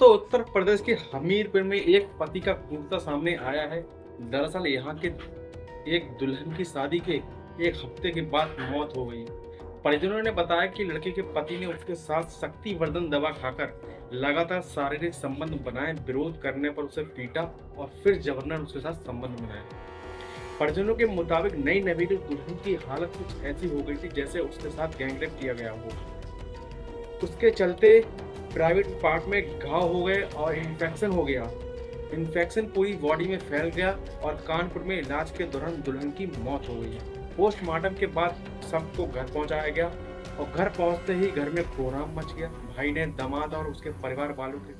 दोस्तों, उत्तर प्रदेश के हमीरपुर में एक पति का क्रूरता सामने आया है। दरअसल यहाँ के एक दुल्हन की शादी के एक हफ्ते के बाद मौत हो गई। परिजनों ने बताया कि लड़के के पति ने उसके साथ शक्तिवर्धन दवा खाकर लगातार शारीरिक संबंध बनाए, विरोध करने पर उसे पीटा और फिर जबरन उसके साथ संबंध बनाए। परिजनों के मुताबिक नई नवेली दुल्हन की हालत कुछ ऐसी हो गई थी जैसे उसके साथ गैंगरेप किया गया हो। उसके चलते प्राइवेट पार्ट में घाव हो गए और इन्फेक्शन हो गया। इन्फेक्शन पूरी बॉडी में फैल गया और कानपुर में इलाज के दौरान दुल्हन की मौत हो गई। पोस्टमार्टम के बाद सबको घर पहुंचाया गया और घर पहुंचते ही घर में कोहराम मच गया। भाई ने दामाद और उसके परिवार वालों के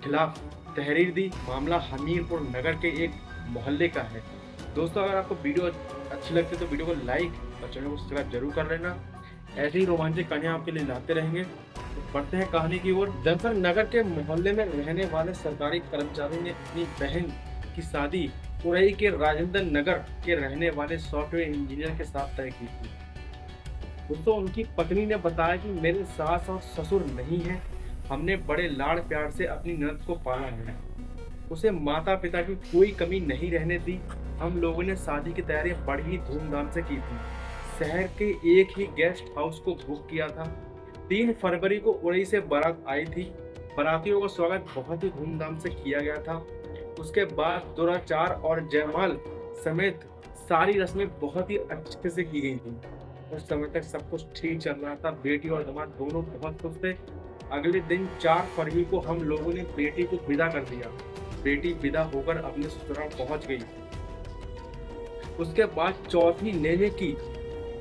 खिलाफ तहरीर दी। मामला हमीरपुर नगर के एक मोहल्ले का है। दोस्तों, अगर आपको वीडियो अच्छी लगती है तो वीडियो को लाइक और चैनल को सब्सक्राइब जरूर कर लेना। ऐसे ही रोमांचक कहानियां आपके लिए लाते रहेंगे। तो बढ़ते हैं कहानी की ओर। दरअसल नगर के मोहल्ले में रहने वाले सरकारी कर्मचारी ने अपनी बहन की शादी उरई के राजेंद्र नगर के रहने वाले सॉफ्टवेयर इंजीनियर के साथ तय की थी। दोस्तों, उनकी पत्नी ने बताया कि मेरे सास और ससुर नहीं है, हमने बड़े लाड़ प्यार से अपनी ननद को पाला है, उसे माता पिता की कोई कमी नहीं रहने दी। हम लोगों ने शादी की तैयारियां बड़ी धूमधाम से की थी। शहर के एक ही गेस्ट हाउस को बुक किया था। 3 फरवरी को उरई से बारात आई थी। बारातियों का स्वागत बहुत ही धूमधाम से किया गया था। उसके बाद दुराचार और जयमाल समेत सारी रस्में बहुत ही अच्छे से की गई थी। उस समय तक सब कुछ ठीक चल रहा था। बेटी और दामाद दोनों बहुत खुश थे। अगले दिन 4 फरवरी को हम लोगों ने बेटी को विदा कर दिया। बेटी विदा होकर अपने ससुराल पहुंच गई। उसके बाद चौथी लेने की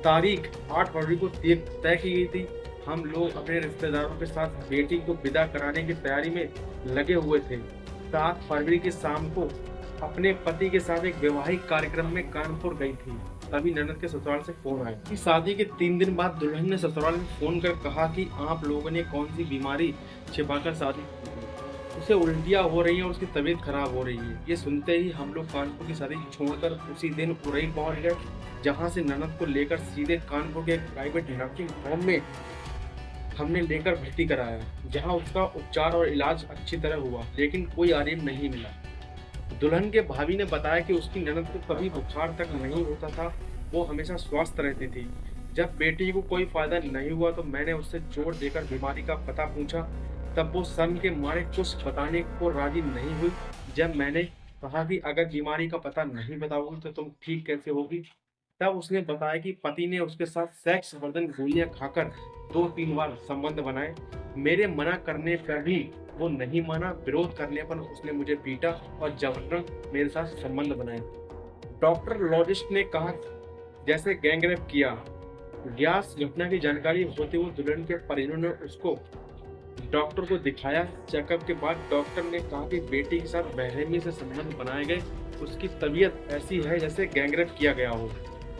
तारीख 8 फरवरी को तय की गई थी। हम लोग अपने रिश्तेदारों के साथ बेटी को विदा कराने की तैयारी में लगे हुए थे। 7 फरवरी की शाम को अपने पति के साथ एक वैवाहिक कार्यक्रम में कानपुर गई थी। तभी ननद के ससुराल से फोन आया कि शादी के 3 दिन बाद दुल्हन ने ससुराल में फोन कर कहा कि आप लोगों ने कौन सी बीमारी छिपाकर शादी की थी, उसे उल्टियाँ हो रही हैं और उसकी तबीयत खराब हो रही है। ये सुनते ही हम लोग कानपुर की शादी छोड़कर उसी दिन उरई पहुंच गए, जहां से ननद को लेकर सीधे कानपुर के एक प्राइवेट नर्सिंग होम में हमने लेकर भर्ती कराया, जहां उसका उपचार और इलाज अच्छी तरह हुआ, लेकिन कोई आराम नहीं मिला। दुल्हन के भाभी ने बताया कि उसकी ननद को कभी बुखार तक नहीं होता था, वो हमेशा स्वस्थ रहती थी। जब बेटी को कोई फायदा नहीं हुआ तो मैंने उससे जोर देकर बीमारी का पता पूछा, तब वो शर्म के मारे कुछ बताने को राजी नहीं हुई। जब मैंने कहा कि अगर बीमारी का पता नहीं बताओगी तो तुम ठीक कैसे होगी, तब उसने बताया कि पति ने उसके साथ सेक्स वर्धन गोलियां खाकर 2-3 बार संबंध बनाए। मेरे मना करने पर भी वो नहीं माना। विरोध करने पर उसने मुझे पीटा और जबरन मेरे साथ संबंध बनाए। डॉक्टर लॉजिस्ट ने कहा जैसे गैंगरेप किया। ग्यास घटना की जानकारी होते हुए दुल्हन के परिजनों ने उसको डॉक्टर को दिखाया। चेकअप के बाद डॉक्टर ने कहा कि बेटी के साथ बेरहमी से संबंध बनाए गए। उसकी तबीयत ऐसी है जैसे गैंगरेप किया गया हो।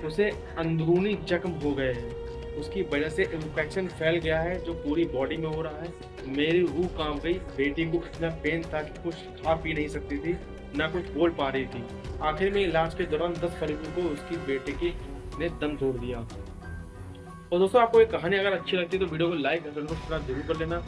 उसे अंदरूनी जख्म हो गए हैं। उसकी वजह से इन्फेक्शन फैल गया है जो पूरी बॉडी में हो रहा है। मेरी रूह कांप गई। बेटी को इतना पेन था कि कुछ खा पी नहीं सकती थी, ना कुछ बोल पा रही थी। आखिर में इलाज के दौरान 10 फरवरी को उसकी बेटे की ने दम तोड़ दिया। और दोस्तों, आपको ये कहानी अगर अच्छी लगती है तो वीडियो को लाइक और चैनल को सब्सक्राइब जरूर कर लेना।